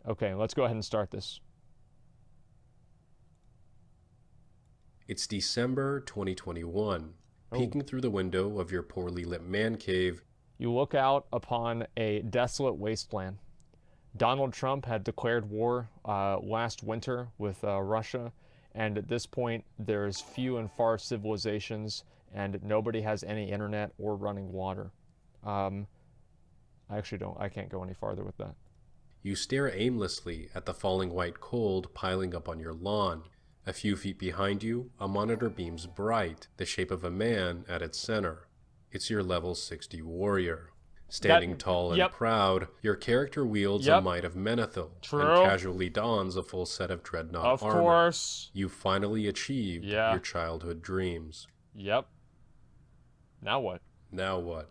Okay, let's go ahead and start this. It's December 2021. Peeking through the window of your poorly lit man cave, You look out upon a desolate wasteland. Donald Trump had declared war last winter with Russia, and at this point, there's few and far civilizations, and nobody has any internet or running water. I can't go any farther with that. you stare aimlessly at the falling white cold piling up on your lawn. A few feet behind you, a monitor beams bright, the shape of a man at its center. It's your level 60 warrior. Standing tall and proud, your character wields a might of Menethil and casually dons a full set of dreadnought armor. Of course. You finally achieved your childhood dreams. Yep. Now what? Now what?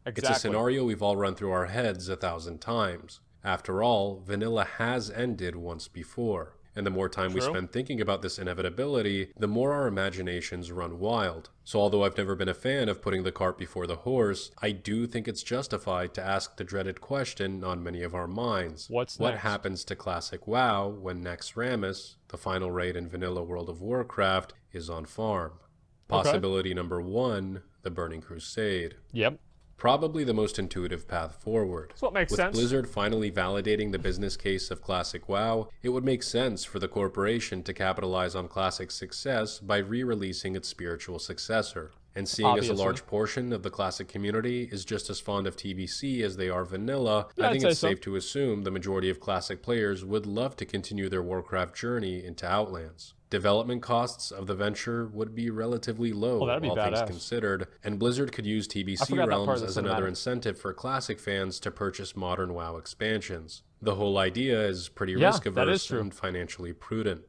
Exactly. It's a scenario we've all run through our heads 1,000 times. After all, vanilla has ended once before. And the more time we spend thinking about this inevitability, the more our imaginations run wild. So although I've never been a fan of putting the cart before the horse, I do think it's justified to ask the dreaded question on many of our minds. What happens to classic WoW when Naxx, the final raid in vanilla World of Warcraft, is on farm? Possibility number 1, the Burning Crusade. Yep. Probably the most intuitive path forward. That's what makes sense. With Blizzard finally validating the business case of Classic WoW, it would make sense for the corporation to capitalize on Classic's success by re-releasing its spiritual successor. And seeing as a large portion of the Classic community is just as fond of TBC as they are vanilla, I think it's safe to assume the majority of Classic players would love to continue their Warcraft journey into Outlands. Development costs of the venture would be relatively low, all things considered, and Blizzard could use TBC Realms as another incentive for Classic fans to purchase modern WoW expansions. The whole idea is pretty risk-averse and financially prudent.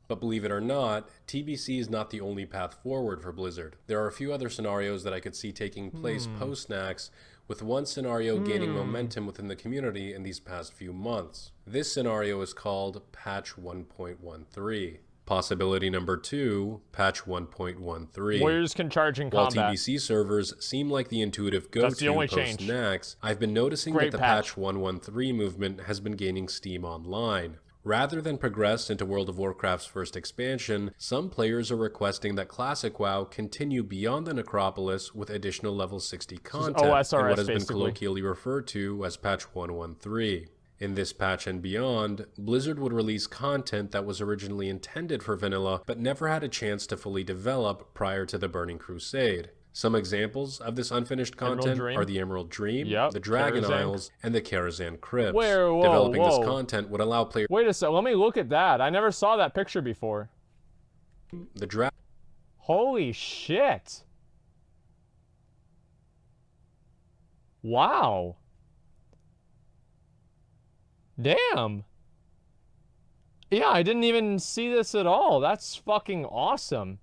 But believe it or not, TBC is not the only path forward for Blizzard. There are a few other scenarios that I could see taking place post-Naxx, with one scenario gaining momentum within the community in these past few months. This scenario is called Patch 1.13. Possibility number 2, Patch 1.13. Warriors can charge in combat. While TBC servers seem like the intuitive go-to post-Naxx, I've been noticing that the Patch 1.13 movement has been gaining steam online. Rather than progress into World of Warcraft's first expansion, some players are requesting that Classic WoW continue beyond the Necropolis with additional level 60 content in what has been colloquially referred to as Patch 1.13. In this patch and beyond, Blizzard would release content that was originally intended for vanilla but never had a chance to fully develop prior to the Burning Crusade. Some examples of this unfinished content are the Emerald Dream, the Dragon Isles, and the Karazhan Crypts. Developing this content would allow players... Wait a second, let me look at that. I never saw that picture before. Holy shit. Wow. Damn. Yeah, I didn't even see this at all. That's fucking awesome.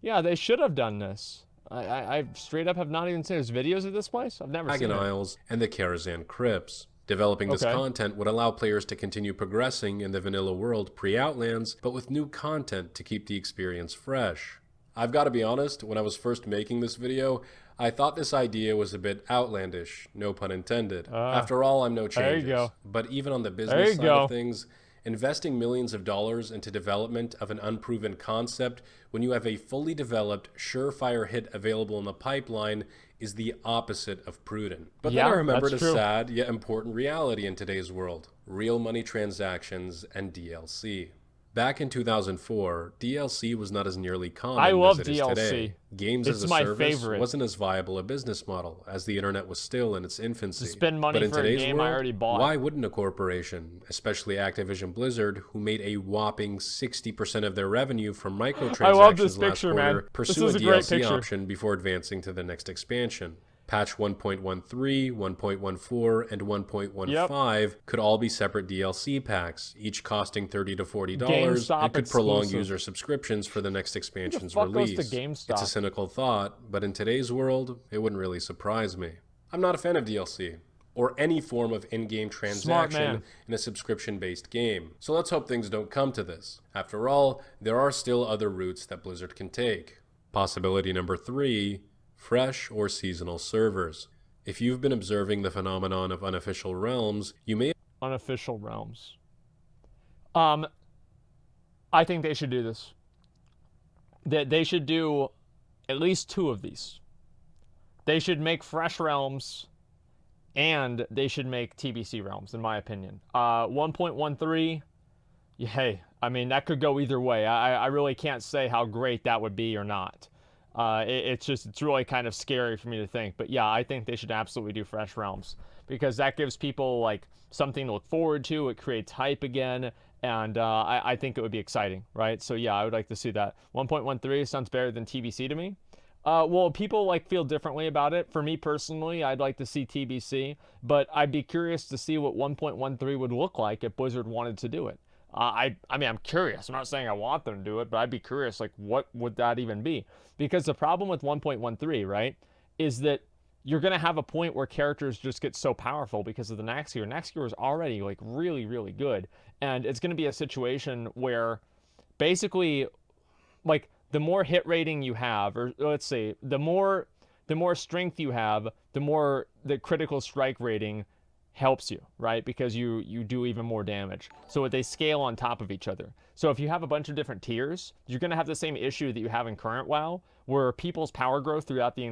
Yeah, they should have done this. I straight up have not even seen there's videos of this place. I've never seen it. Dragon Isles and the Karazhan Crypts. Developing this content would allow players to continue progressing in the vanilla world pre-Outlands, but with new content to keep the experience fresh. I've got to be honest, when I was first making this video, I thought this idea was a bit outlandish, no pun intended. After all, I'm no changes. But even on the business side of things, investing millions of dollars into development of an unproven concept when you have a fully developed, surefire hit available in the pipeline is the opposite of prudent. But then I remembered a sad yet important reality in today's world: real money transactions and DLC. Back in 2004, DLC was not as nearly common as it is today. Games as a service wasn't as viable a business model, as the internet was still in its infancy. To spend money for a game I already bought. Why wouldn't a corporation, especially Activision Blizzard, who made a whopping 60% of their revenue from microtransactions last quarter, pursue a DLC option before advancing to the next expansion? Patch 1.13, 1.14, and 1.15 could all be separate DLC packs, each costing $30 to $40, and could prolong user subscriptions for the next expansion's release. It's a cynical thought, but in today's world, it wouldn't really surprise me. I'm not a fan of DLC, or any form of in-game transaction in a subscription-based game, so let's hope things don't come to this. After all, there are still other routes that Blizzard can take. Possibility number 3, fresh or seasonal servers. If you've been observing the phenomenon of unofficial realms, you may unofficial realms. I think they should do this. That they should do at least 2 of these. They should make fresh realms, and they should make TBC realms, in my opinion. 1.13, hey, I mean, that could go either way. I really can't say how great that would be or not. It's really kind of scary for me to think. But yeah, I think they should absolutely do fresh realms, because that gives people like something to look forward to. It creates hype again, and I think it would be exciting, right? So yeah, I would like to see that. 1.13 sounds better than TBC to me. Well, people like feel differently about it. For me personally, I'd like to see TBC, but I'd be curious to see what 1.13 would look like if Blizzard wanted to do it. I mean, I'm curious. I'm not saying I want them to do it, but I'd be curious, like, what would that even be? Because the problem with 1.13, right, is that you're going to have a point where characters just get so powerful because of the Naxx gear. Naxx gear is already, like, really, really good. And it's going to be a situation where basically, like, the more hit rating you have, or let's say, the more strength you have, the more the critical strike rating helps you, right? Because you do even more damage. So they scale on top of each other. So if you have a bunch of different tiers, you're going to have the same issue that you have in current WoW, where people's power growth throughout the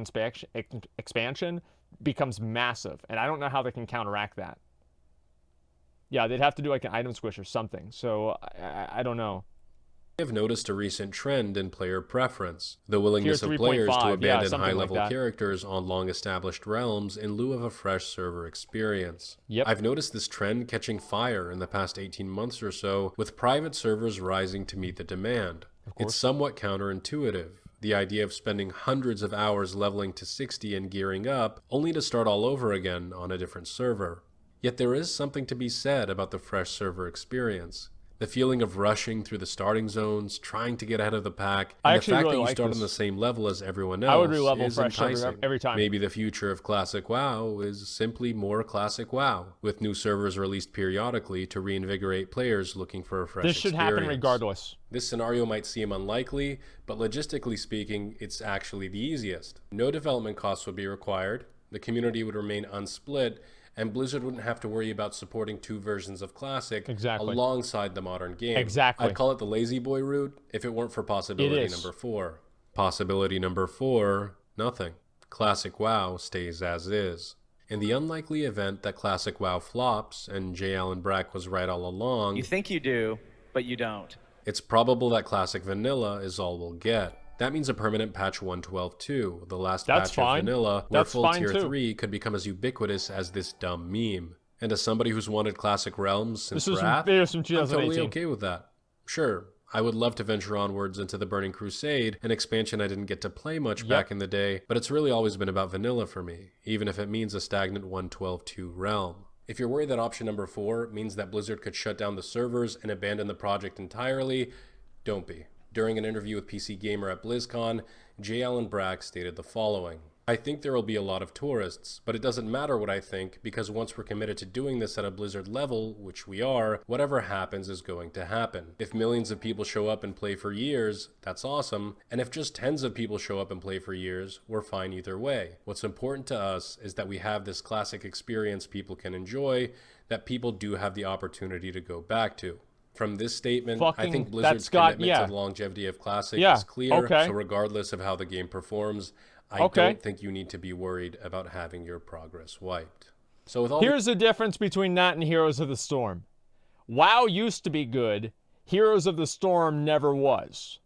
expansion becomes massive. And I don't know how they can counteract that. Yeah, they'd have to do like an item squish or something. So I don't know. I have noticed a recent trend in player preference, the willingness of players to abandon high-level characters on long-established realms in lieu of a fresh server experience. Yep. I've noticed this trend catching fire in the past 18 months or so, with private servers rising to meet the demand. It's somewhat counterintuitive, the idea of spending hundreds of hours leveling to 60 and gearing up, only to start all over again on a different server. Yet there is something to be said about the fresh server experience. The feeling of rushing through the starting zones, trying to get ahead of the pack, and the fact that you start on the same level as everyone else is enticing. Every time. Maybe the future of Classic WoW is simply more Classic WoW, with new servers released periodically to reinvigorate players looking for a fresh experience. This should happen regardless. This scenario might seem unlikely, but logistically speaking, it's actually the easiest. No development costs would be required, the community would remain unsplit, and Blizzard wouldn't have to worry about supporting 2 versions of Classic alongside the modern game. I'd call it the lazy boy route if it weren't for possibility number 4. Possibility number 4, nothing. Classic WoW stays as is. In the unlikely event that Classic WoW flops, and J. Allen Brack was right all along... You think you do, but you don't. It's probable that Classic Vanilla is all we'll get. That means a permanent patch 1.12.2, the last patch of Vanilla, where full Tier 3 could become as ubiquitous as this dumb meme. And as somebody who's wanted Classic Realms since Wrath, I'm totally okay with that. Sure, I would love to venture onwards into the Burning Crusade, an expansion I didn't get to play much back in the day, but it's really always been about Vanilla for me, even if it means a stagnant 1.12.2 realm. If you're worried that option number 4 means that Blizzard could shut down the servers and abandon the project entirely, don't be. During an interview with PC Gamer at BlizzCon, J. Allen Brack stated the following: I think there will be a lot of tourists, but it doesn't matter what I think, because once we're committed to doing this at a Blizzard level, which we are, whatever happens is going to happen. If millions of people show up and play for years, that's awesome, and if just tens of people show up and play for years, we're fine either way. What's important to us is that we have this classic experience people can enjoy, that people do have the opportunity to go back to. From this statement, I think Blizzard's commitment to the longevity of Classic is clear, so regardless of how the game performs, I don't think you need to be worried about having your progress wiped. So with all Here's the difference between that and Heroes of the Storm. WoW used to be good, Heroes of the Storm never was.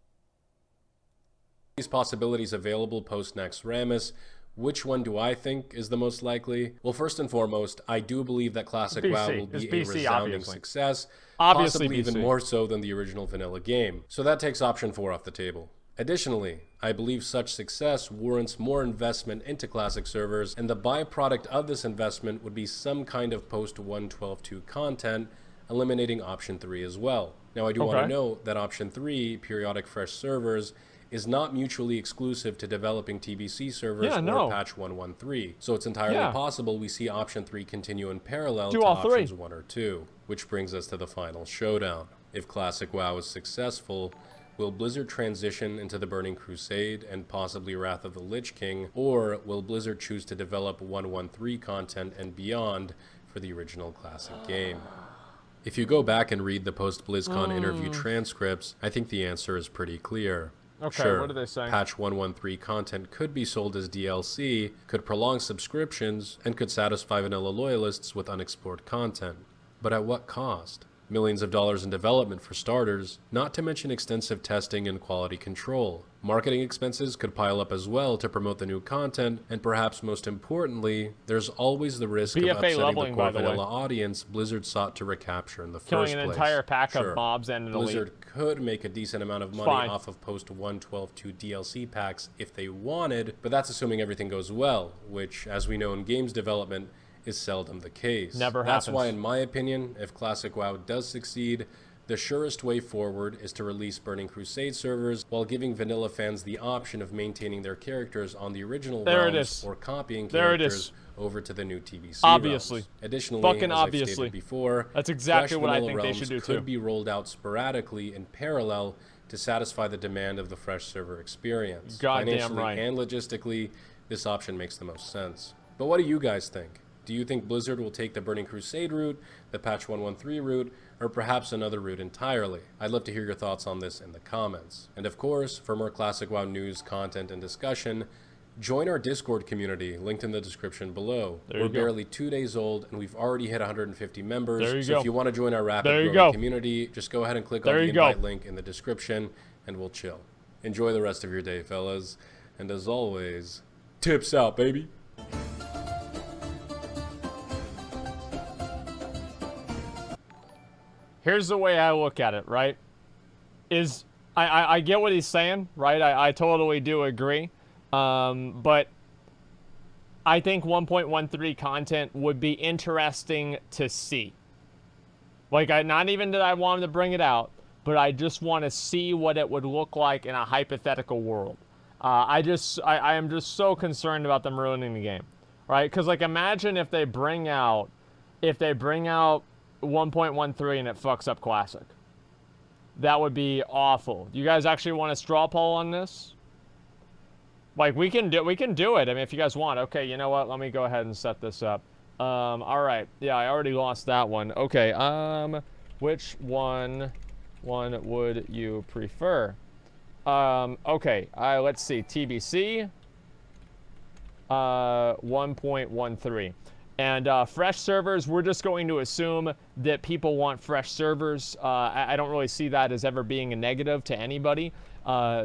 These possibilities available post-Naxx Rammus, which one do I think is the most likely? Well, first and foremost, I do believe that Classic WoW will be a resounding success, possibly even more so than the original vanilla game. So that takes option 4 off the table. Additionally, I believe such success warrants more investment into Classic servers, and the byproduct of this investment would be some kind of post-1.12.2 content, eliminating option 3 as well. Now, I do want to note that option 3, periodic fresh servers, is not mutually exclusive to developing TBC servers or patch 1.13. So it's entirely possible we see option 3 continue in parallel to options 1 or 2, which brings us to the final showdown. If Classic WoW is successful, will Blizzard transition into the Burning Crusade and possibly Wrath of the Lich King, or will Blizzard choose to develop 1.13 content and beyond for the original Classic game? If you go back and read the post-BlizzCon interview transcripts, I think the answer is pretty clear. Okay, sure, what are they saying? Patch 113 content could be sold as DLC, could prolong subscriptions, and could satisfy vanilla loyalists with unexplored content. But at what cost? Millions of dollars in development for starters, not to mention extensive testing and quality control. Marketing expenses could pile up as well to promote the new content, and perhaps most importantly, there's always the risk of upsetting the core vanilla audience Blizzard sought to recapture in the first place. Killing an entire pack of mobs and an elite. Blizzard could make a decent amount of money off of post-112.2 DLC packs if they wanted, but that's assuming everything goes well, which, as we know in games development, is seldom the case. Never happens. That's why, in my opinion, if Classic WoW does succeed, the surest way forward is to release Burning Crusade servers while giving vanilla fans the option of maintaining their characters on the original realms or copying characters over to the new TBC obviously. realms. Additionally, fucking as obviously. I've stated before, that's exactly what I vanilla think they should do realms could too. be rolled out sporadically in parallel to satisfy the demand of the fresh server experience. Goddamn Financially right. and logistically, this option makes the most sense. But what do you guys think? Do you think Blizzard will take the Burning Crusade route, the Patch 113 route, or perhaps another route entirely? I'd love to hear your thoughts on this in the comments. And of course, for more Classic WoW news, content, and discussion, join our Discord community, linked in the description below. We're barely 2 days old, and we've already hit 150 members. So if you want to join our rapid growing community, just go ahead and click on the invite link in the description, and we'll chill. Enjoy the rest of your day, fellas. And as always, tips out, baby. Here's the way I look at it, right? I get what he's saying, right? I totally do agree. But I think 1.13 content would be interesting to see. Like, not even that I want him to bring it out, but I just want to see what it would look like in a hypothetical world. I am just so concerned about them ruining the game, right? Because, like, imagine if they bring out 1.13 and it fucks up Classic. That would be awful. You guys actually want a straw poll on this? Like, we can do it. I mean, if you guys want. Okay, you know what? Let me go ahead and set this up. All right. Yeah, I already lost that one. Okay. Which one would you prefer? Okay. Let's see. TBC. 1.13. And fresh servers, we're just going to assume that people want fresh servers. I don't really see that as ever being a negative to anybody.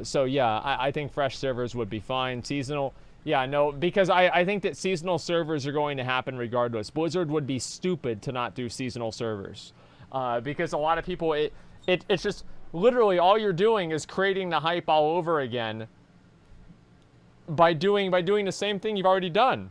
So yeah, I think fresh servers would be fine. Seasonal, yeah, no, because I think that seasonal servers are going to happen regardless. Blizzard would be stupid to not do seasonal servers. Because a lot of people, it's just literally all you're doing is creating the hype all over again by doing the same thing you've already done.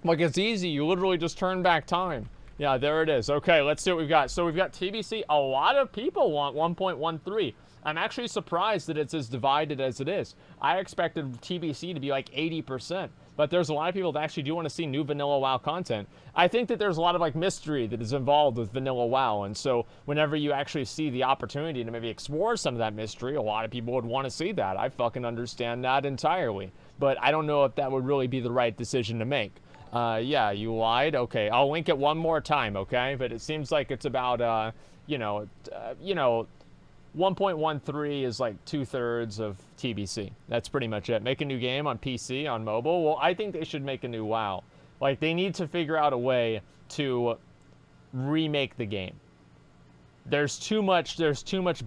Like, it's easy. You literally just turn back time. Yeah, there it is. Okay, let's see what we've got. So we've got TBC. A lot of people want 1.13. I'm actually surprised that it's as divided as it is. I expected TBC to be like 80%. But there's a lot of people that actually do want to see new vanilla WoW content. I think that there's a lot of, like, mystery that is involved with vanilla WoW. And so whenever you actually see the opportunity to maybe explore some of that mystery, a lot of people would want to see that. I fucking understand that entirely. But I don't know if that would really be the right decision to make. Yeah, you lied. Okay, I'll link it one more time, okay? But it seems like it's about, 1.13 is like 2/3 of TBC. That's pretty much it. Make a new game on PC, on mobile. Well, I think they should make a new WoW. Like, they need to figure out a way to remake the game. There's too much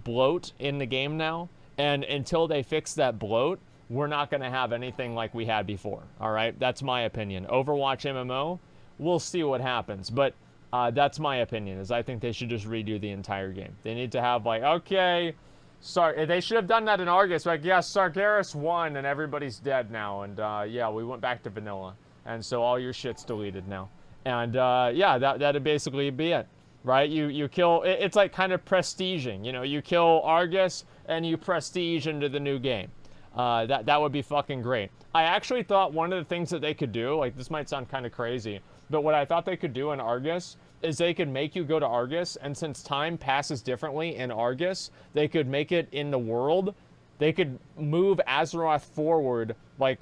bloat in the game now, and until they fix that bloat, we're not going to have anything like we had before, all right? That's my opinion. Overwatch MMO, we'll see what happens. But that's my opinion, is I think they should just redo the entire game. They need to have, like, okay, sorry, they should have done that in Argus. Like, yeah, Sargeras won, and everybody's dead now. And, yeah, we went back to vanilla. And so all your shit's deleted now. And, yeah, that'd basically be it, right? You kill, it's like kind of prestiging. You know, you kill Argus, and you prestige into the new game. That would be fucking great. I actually thought one of the things that they could do, like, this might sound kind of crazy, but what I thought they could do in Argus is they could make you go to Argus, and since time passes differently in Argus, they could make it in the world. They could move Azeroth forward like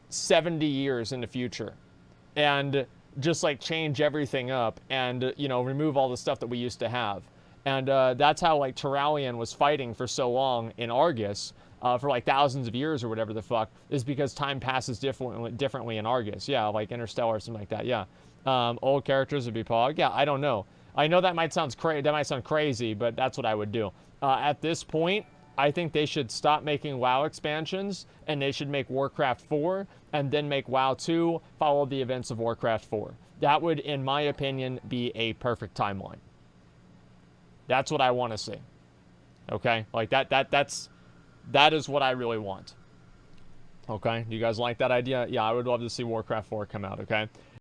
70 years in the future. And just like change everything up and, you know, remove all the stuff that we used to have. And that's how like Turalyon was fighting for so long in Argus, for like thousands of years or whatever the fuck, is because time passes differently in Argus. Yeah, like Interstellar or something like that. Yeah. Old characters would be Pog. Yeah, I don't know. I know that might sound crazy, but that's what I would do. At this point, I think they should stop making WoW expansions, and they should make Warcraft 4, and then make WoW 2 follow the events of Warcraft 4. That would, in my opinion, be a perfect timeline. That's what I want to see. Okay? Like, that is what I really want. Okay? Do you guys like that idea? Yeah, I would love to see Warcraft 4 come out, okay?